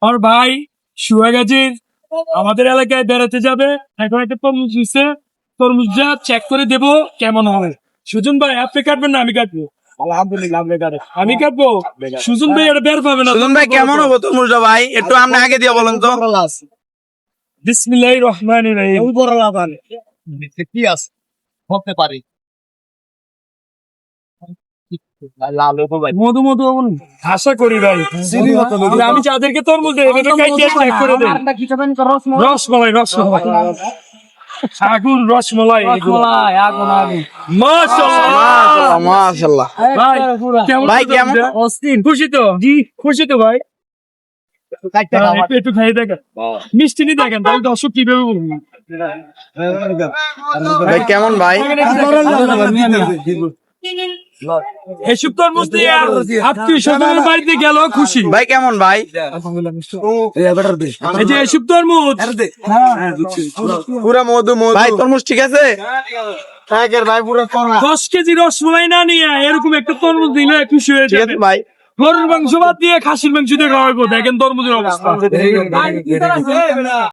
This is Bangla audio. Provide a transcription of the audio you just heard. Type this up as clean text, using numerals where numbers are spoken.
আর ভাই সুয়াগাজির আমাদের এলাকায় বেড়াতে যাবে, এখন একটা তরমুজ দিচ্ছে, তরমুজটা চেক করে দেবো কেমন হবে। সুজন ভাই আপনি কাটবেন না আমি কাটবো? আলহামদুলিল্লাহ আমি কাটবো। সুজন ভাই এটা বের পাবে না। সুজন ভাই কেমন হবো তরমুজটা ভাই? একটু আপনি আগে দিয়ে বলেন তো। বিসমিল্লাহির রহমানির রহিম। কি আছে হতে পারে মধু মধু বলুন। আশা করি ভাই আমি যাদেরকে তরমুজ দেই এভাবে কাটিয়ে চেক করে দেন। রসমলাই আগুন রসমলাই মাশাআল্লাহ মাশাআল্লাহ। ভাই কেমন ভাই, কেমন? খুশি তো? জি খুশি তো ভাই। একটু খাই দেখেন, মিষ্টি নি দেখেন, তাহলে দর্শক কিভাবে বলবো। ভাই কেমন ভাই? এসব তরমুজ দিয়ে আত্মীয় স্বজনের বাড়িতে গেল খুশি। ভাই কেমন ভাই? এই যে এসব তরমুজ পুরা মধু মধু। ভাই তরমুজ ঠিক আছে? 10 কেজি রসমলাই না নিয়ে এরকম একটা তরমুজ দিলে খুশি হয়ে ঠিক যাবে আছে ভাই। গরুর মাংস বাদ দিয়ে খাসির মাংস দিয়ে খাওয়াবো। দেখেন তরমুজের অবস্থা।